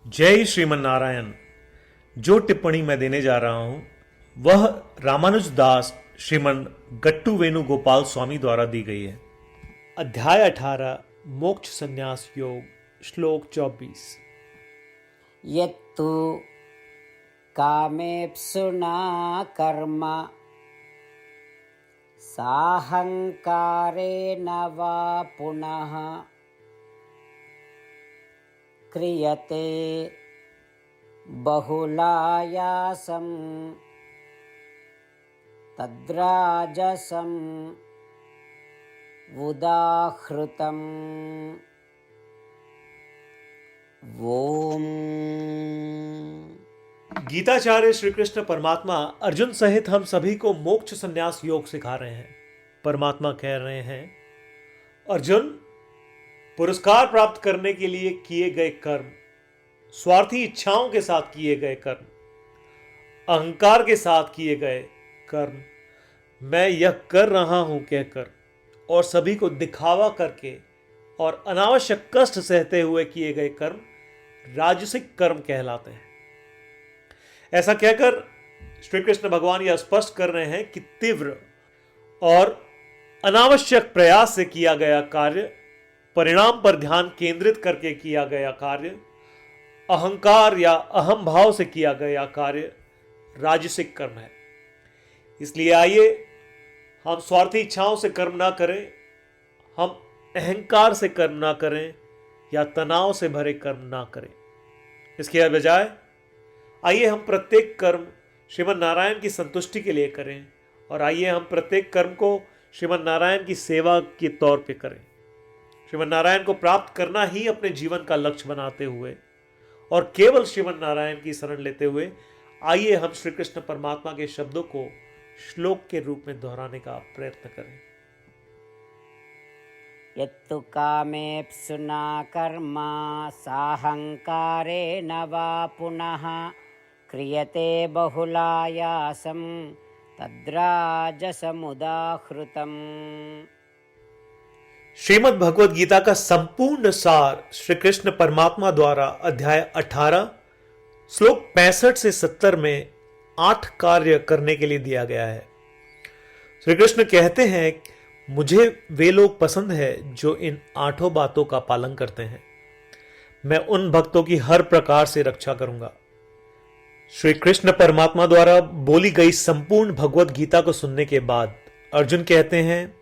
जय श्रीमन नारायण। जो टिप्पणी मैं देने जा रहा हूं वह रामानुज दास श्रीमन गट्टू वेणुगोपाल स्वामी द्वारा दी गई है। अध्याय 18 मोक्ष संन्यास योग श्लोक 24। यत्तु कामेप्सुना कर्म साहंकारेण वा पुनः क्रियते बहुलायासं तद्राजसं उदाहृतम्। ओम। गीताचार्य श्री कृष्ण परमात्मा अर्जुन सहित हम सभी को मोक्ष संन्यास योग सिखा रहे हैं। परमात्मा कह रहे हैं, अर्जुन, पुरस्कार प्राप्त करने के लिए किए गए कर्म, स्वार्थी इच्छाओं के साथ किए गए कर्म, अहंकार के साथ किए गए कर्म, मैं यह कर रहा हूं कहकर और सभी को दिखावा करके और अनावश्यक कष्ट सहते हुए किए गए कर्म राजसिक कर्म कहलाते हैं। ऐसा कहकर श्री कृष्ण भगवान यह स्पष्ट कर रहे हैं कि तीव्र और अनावश्यक प्रयास से किया गया कार्य, परिणाम पर ध्यान केंद्रित करके किया गया कार्य, अहंकार या अहम भाव से किया गया कार्य राजसिक कर्म है। इसलिए आइए हम स्वार्थी इच्छाओं से कर्म ना करें, हम अहंकार से कर्म ना करें या तनाव से भरे कर्म ना करें। इसके बजाय आइए हम प्रत्येक कर्म श्रीमन नारायण की संतुष्टि के लिए करें और आइए हम प्रत्येक कर्म को श्रीमन नारायण की सेवा के तौर पे करें। श्रीमन नारायण को प्राप्त करना ही अपने जीवन का लक्ष्य बनाते हुए और केवल श्रीमन नारायण की शरण लेते हुए आइए हम श्री कृष्ण परमात्मा के शब्दों को श्लोक के रूप में दोहराने का प्रयत्न करें। यत्तु कामेप्सुना कर्म साहंकारेण वा पुनः क्रियते बहुलायासं तद्राजसमुदाहृतम्। श्रीमद् भगवद गीता का संपूर्ण सार श्री कृष्ण परमात्मा द्वारा अध्याय 18 श्लोक 65 से 70 में 8 कार्य करने के लिए दिया गया है। श्री कृष्ण कहते हैं, मुझे वे लोग पसंद है जो इन 8 बातों का पालन करते हैं। मैं उन भक्तों की हर प्रकार से रक्षा करूंगा। श्री कृष्ण परमात्मा द्वारा बोली गई संपूर्ण भगवद गीता को सुनने के बाद अर्जुन कहते हैं,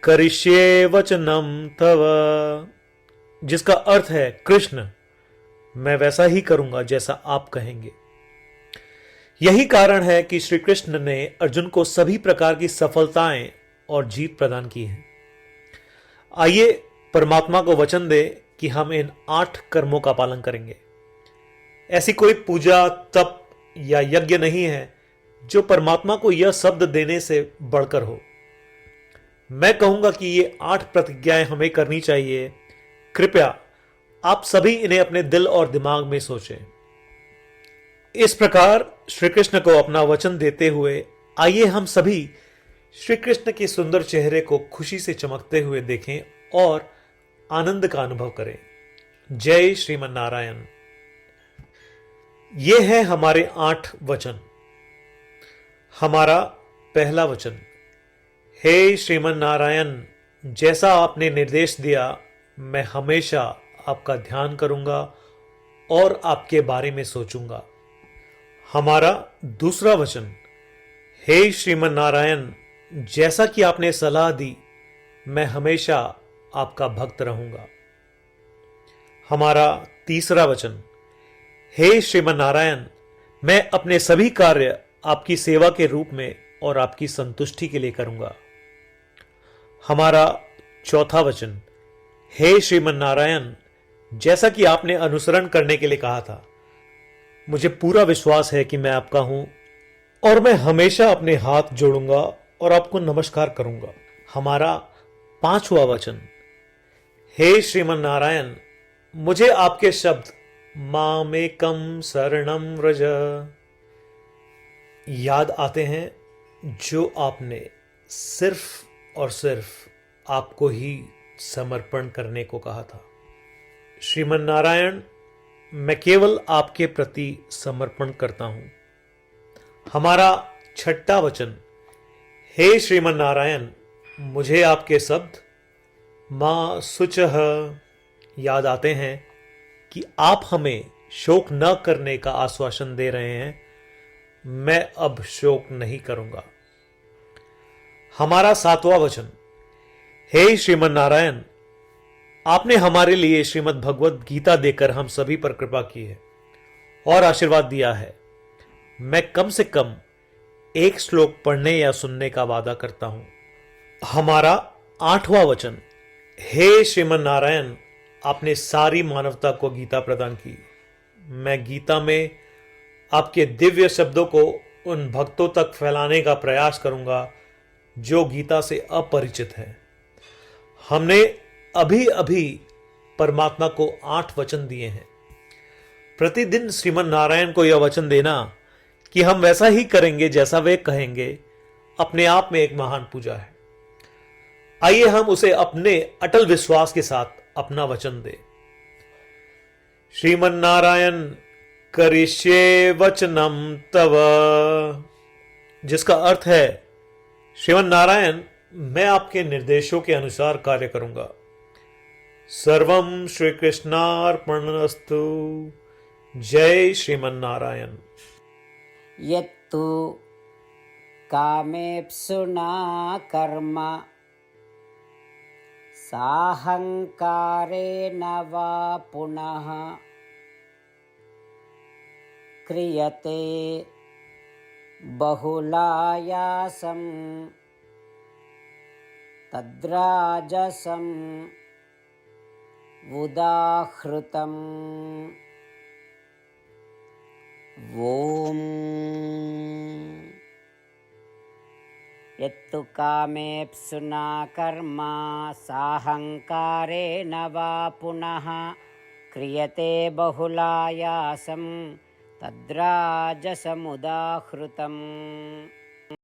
करिष्ये वचनम तव, जिसका अर्थ है, कृष्ण, मैं वैसा ही करूंगा जैसा आप कहेंगे। यही कारण है कि श्री कृष्ण ने अर्जुन को सभी प्रकार की सफलताएं और जीत प्रदान की है। आइए परमात्मा को वचन दे कि हम इन 8 कर्मों का पालन करेंगे। ऐसी कोई पूजा, तप या यज्ञ नहीं है जो परमात्मा को यह शब्द देने से बढ़कर हो। मैं कहूंगा कि ये 8 प्रतिज्ञाएं हमें करनी चाहिए। कृपया आप सभी इन्हें अपने दिल और दिमाग में सोचें। इस प्रकार श्री कृष्ण को अपना वचन देते हुए आइए हम सभी श्री कृष्ण के सुंदर चेहरे को खुशी से चमकते हुए देखें और आनंद का अनुभव करें। जय श्रीमन नारायण। ये है हमारे 8 वचन। हमारा पहला वचन, हे श्रीमन नारायण, जैसा आपने निर्देश दिया मैं हमेशा आपका ध्यान करूंगा और आपके बारे में सोचूंगा। हमारा दूसरा वचन, हे श्रीमन नारायण, जैसा कि आपने सलाह दी मैं हमेशा आपका भक्त रहूंगा। हमारा तीसरा वचन, हे श्रीमन नारायण, मैं अपने सभी कार्य आपकी सेवा के रूप में और आपकी संतुष्टि के लिए करूंगा। हमारा चौथा वचन, हे श्रीमन नारायण, जैसा कि आपने अनुसरण करने के लिए कहा था, मुझे पूरा विश्वास है कि मैं आपका हूं और मैं हमेशा अपने हाथ जोड़ूंगा और आपको नमस्कार करूंगा। हमारा पांचवा वचन, हे श्रीमन नारायण, मुझे आपके शब्द मामेकम शरणम व्रज याद आते हैं जो आपने सिर्फ और सिर्फ आपको ही समर्पण करने को कहा था। श्रीमन नारायण, मैं केवल आपके प्रति समर्पण करता हूं। हमारा छठा वचन, हे श्रीमन नारायण, मुझे आपके शब्द मां शुचः याद आते हैं कि आप हमें शोक न करने का आश्वासन दे रहे हैं। मैं अब शोक नहीं करूंगा। हमारा सातवां वचन, हे श्रीमन नारायण, आपने हमारे लिए श्रीमद् भगवत गीता देकर हम सभी पर कृपा की है और आशीर्वाद दिया है। मैं कम से कम एक श्लोक पढ़ने या सुनने का वादा करता हूं। हमारा आठवां वचन, हे श्रीमन नारायण, आपने सारी मानवता को गीता प्रदान की। मैं गीता में आपके दिव्य शब्दों को उन भक्तों तक फैलाने का प्रयास करूंगा जो गीता से अपरिचित हैं। हमने अभी अभी परमात्मा को 8 वचन दिए हैं। प्रतिदिन श्रीमन नारायण को यह वचन देना कि हम वैसा ही करेंगे जैसा वे कहेंगे, अपने आप में एक महान पूजा है। आइए हम उसे अपने अटल विश्वास के साथ अपना वचन दें। श्रीमन नारायण करिष्ये वचनम तव, जिसका अर्थ है, श्रीमन नारायण, मैं आपके निर्देशों के अनुसार कार्य करूंगा। सर्वम श्री कृष्णार्पणमस्तु। जय श्रीमन नारायण। यत्तु कामेप्सुना कर्म साहंकारेण वा पुनः क्रियते बहुलायासं तद्राजसं उदाहृतम्। ओम। यत्तु कामेप्सुना कर्म साहंकारेण वा पुनः क्रियते बहुलायासं तद्राजसमुदाहृतम्।